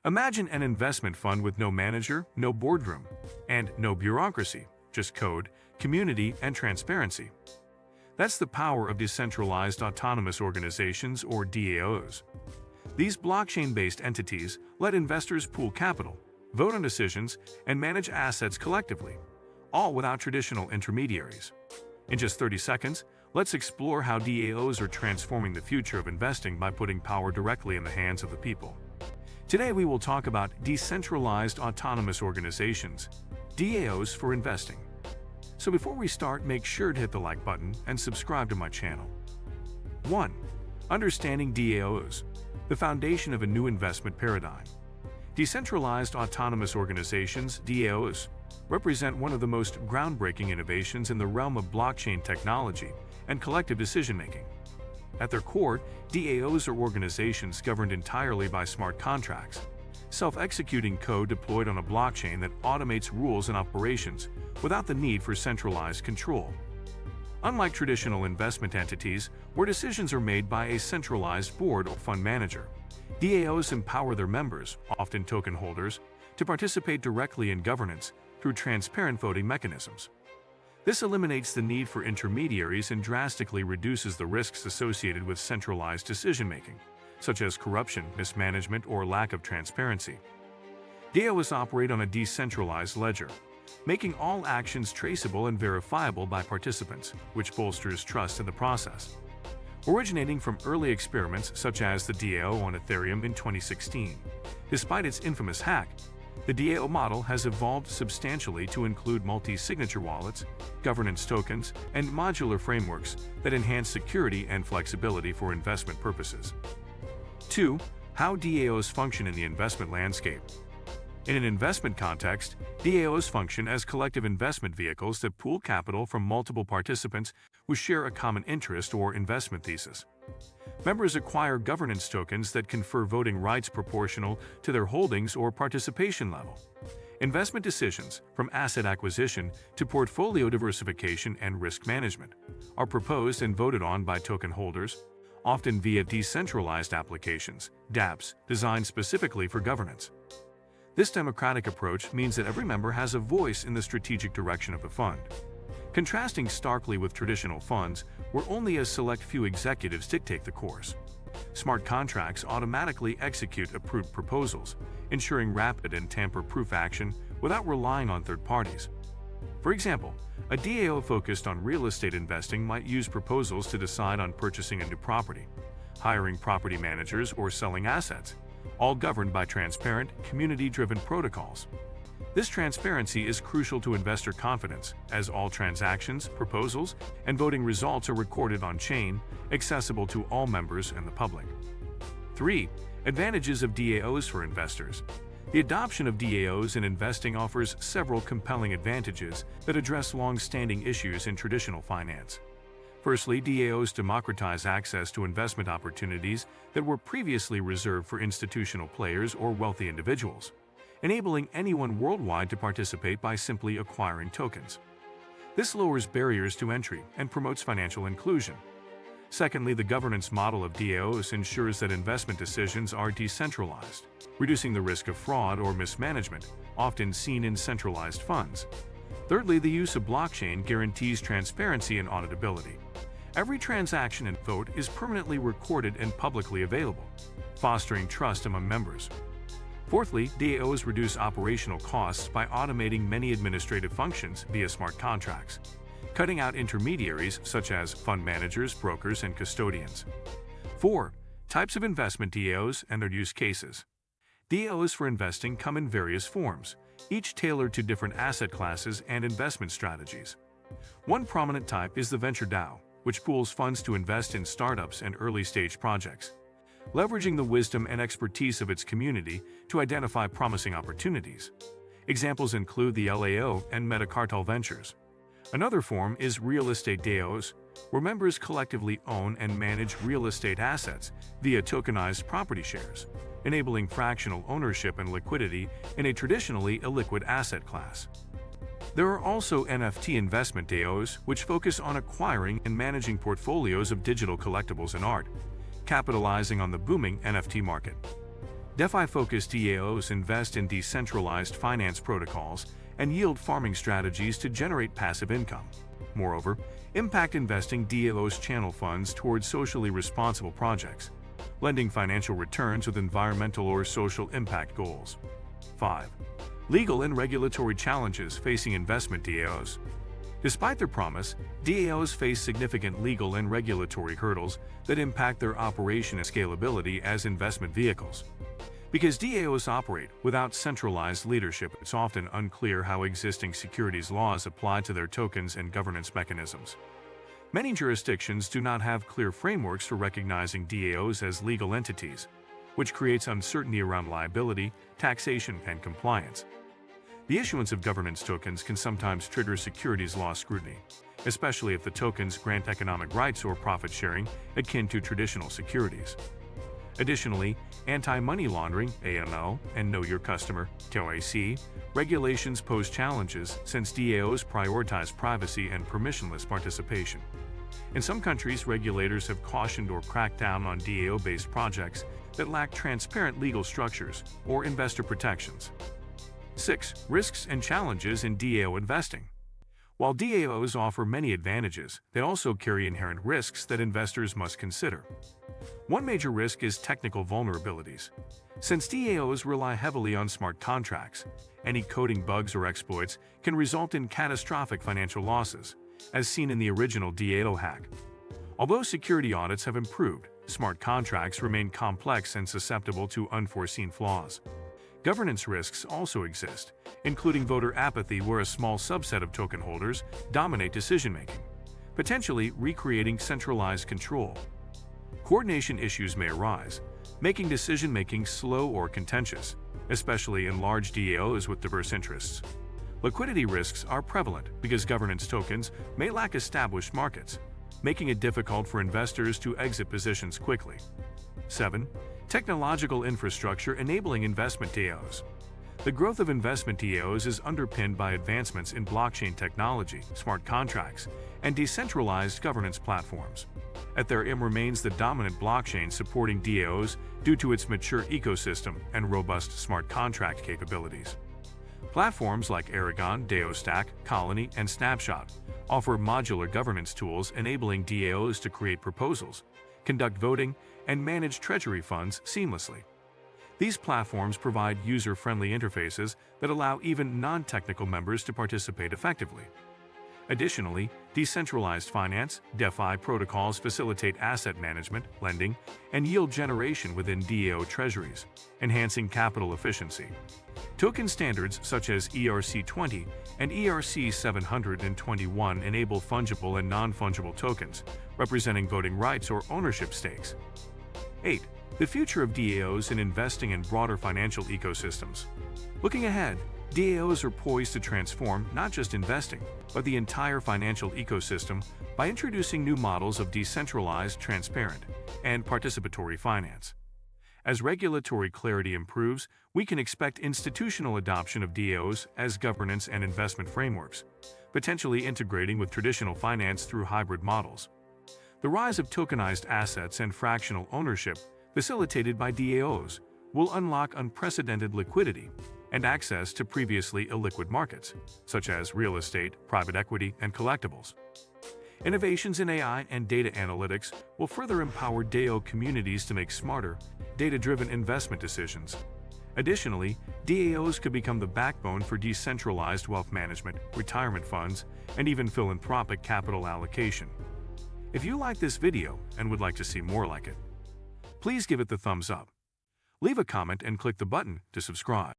Imagine an investment fund with no manager, no boardroom, and no bureaucracy, just code, community, and transparency. That's the power of decentralized autonomous organizations, or DAOs. These blockchain-based entities let investors pool capital, vote on decisions, and manage assets collectively, all without traditional intermediaries. In just 30 seconds, let's explore how DAOs are transforming the future of investing by putting power directly in the hands of the people. Today we will talk about Decentralized Autonomous Organizations, DAOs for investing. So before we start, make sure to hit the like button and subscribe to my channel. 1. Understanding DAOs, the foundation of a new investment paradigm. Decentralized Autonomous Organizations, DAOs, represent one of the most groundbreaking innovations in the realm of blockchain technology and collective decision-making. At their core, DAOs are organizations governed entirely by smart contracts, self-executing code deployed on a blockchain that automates rules and operations without the need for centralized control. Unlike traditional investment entities, where decisions are made by a centralized board or fund manager, DAOs empower their members, often token holders, to participate directly in governance through transparent voting mechanisms. This eliminates the need for intermediaries and drastically reduces the risks associated with centralized decision-making, such as corruption, mismanagement, or lack of transparency. DAOs operate on a decentralized ledger, making all actions traceable and verifiable by participants, which bolsters trust in the process. Originating from early experiments such as the DAO on Ethereum in 2016, despite its infamous hack, the DAO model has evolved substantially to include multi-signature wallets, governance tokens, and modular frameworks that enhance security and flexibility for investment purposes. 2. How DAOs function in the investment landscape. In an investment context, DAOs function as collective investment vehicles that pool capital from multiple participants who share a common interest or investment thesis. Members acquire governance tokens that confer voting rights proportional to their holdings or participation level. Investment decisions, from asset acquisition to portfolio diversification and risk management, are proposed and voted on by token holders, often via decentralized applications, dApps, designed specifically for governance. This democratic approach means that every member has a voice in the strategic direction of the fund, contrasting starkly with traditional funds where only a select few executives dictate the course. Smart contracts automatically execute approved proposals, ensuring rapid and tamper-proof action without relying on third parties. For example, a DAO focused on real estate investing might use proposals to decide on purchasing a new property, hiring property managers, or selling assets, all governed by transparent, community-driven protocols. This transparency is crucial to investor confidence, as all transactions, proposals, and voting results are recorded on-chain, accessible to all members and the public. 3. Advantages of DAOs for investors. The adoption of DAOs in investing offers several compelling advantages that address long-standing issues in traditional finance. Firstly, DAOs democratize access to investment opportunities that were previously reserved for institutional players or wealthy individuals, enabling anyone worldwide to participate by simply acquiring tokens. This lowers barriers to entry and promotes financial inclusion. Secondly, the governance model of DAOs ensures that investment decisions are decentralized, reducing the risk of fraud or mismanagement, often seen in centralized funds. Thirdly, the use of blockchain guarantees transparency and auditability. Every transaction and vote is permanently recorded and publicly available, fostering trust among members. Fourthly, DAOs reduce operational costs by automating many administrative functions via smart contracts, cutting out intermediaries such as fund managers, brokers, and custodians. 4. Types of investment DAOs and their use cases. DAOs for investing come in various forms, each tailored to different asset classes and investment strategies. One prominent type is the venture DAO, which pools funds to invest in startups and early-stage projects, leveraging the wisdom and expertise of its community to identify promising opportunities. Examples include the LAO and Metacartel Ventures. Another form is real estate DAOs, where members collectively own and manage real estate assets via tokenized property shares, enabling fractional ownership and liquidity in a traditionally illiquid asset class. There are also NFT investment DAOs, which focus on acquiring and managing portfolios of digital collectibles and art, capitalizing on the booming NFT market. DeFi-focused DAOs invest in decentralized finance protocols and yield farming strategies to generate passive income. Moreover, impact investing DAOs channel funds towards socially responsible projects, lending financial returns with environmental or social impact goals. 5. Legal and regulatory challenges facing investment DAOs. Despite their promise, DAOs face significant legal and regulatory hurdles that impact their operation and scalability as investment vehicles. Because DAOs operate without centralized leadership, it's often unclear how existing securities laws apply to their tokens and governance mechanisms. Many jurisdictions do not have clear frameworks for recognizing DAOs as legal entities, which creates uncertainty around liability, taxation, and compliance. The issuance of governance tokens can sometimes trigger securities law scrutiny, especially if the tokens grant economic rights or profit sharing akin to traditional securities. Additionally, anti-money laundering (AML) and Know Your Customer (KYC) regulations pose challenges since DAOs prioritize privacy and permissionless participation. In some countries, regulators have cautioned or cracked down on DAO-based projects that lack transparent legal structures or investor protections. 6. Risks and challenges in DAO investing. While DAOs offer many advantages, they also carry inherent risks that investors must consider. One major risk is technical vulnerabilities. Since DAOs rely heavily on smart contracts, any coding bugs or exploits can result in catastrophic financial losses, as seen in the original DAO hack. Although security audits have improved, smart contracts remain complex and susceptible to unforeseen flaws. Governance risks also exist, including voter apathy where a small subset of token holders dominate decision-making, potentially recreating centralized control. Coordination issues may arise, making decision-making slow or contentious, especially in large DAOs with diverse interests. Liquidity risks are prevalent because governance tokens may lack established markets, making it difficult for investors to exit positions quickly. 7. Technological infrastructure enabling investment DAOs. The growth of investment DAOs is underpinned by advancements in blockchain technology, smart contracts, and decentralized governance platforms. Ethereum remains the dominant blockchain supporting DAOs due to its mature ecosystem and robust smart contract capabilities. Platforms like Aragon, DAOstack, Colony, and Snapshot offer modular governance tools enabling DAOs to create proposals, conduct voting, and manage treasury funds seamlessly. These platforms provide user-friendly interfaces that allow even non-technical members to participate effectively. Additionally, decentralized finance (DeFi) protocols facilitate asset management, lending, and yield generation within DAO treasuries, enhancing capital efficiency. Token standards such as ERC-20 and ERC-721 enable fungible and non-fungible tokens, representing voting rights or ownership stakes. 8. The future of DAOs in investing in broader financial ecosystems. Looking ahead, DAOs are poised to transform not just investing, but the entire financial ecosystem by introducing new models of decentralized, transparent, and participatory finance. As regulatory clarity improves, we can expect institutional adoption of DAOs as governance and investment frameworks, potentially integrating with traditional finance through hybrid models. The rise of tokenized assets and fractional ownership, facilitated by DAOs, will unlock unprecedented liquidity and access to previously illiquid markets, such as real estate, private equity, and collectibles. Innovations in AI and data analytics will further empower DAO communities to make smarter, data-driven investment decisions. Additionally, DAOs could become the backbone for decentralized wealth management, retirement funds, and even philanthropic capital allocation. If you like this video and would like to see more like it, please give it the thumbs up. Leave a comment and click the button to subscribe.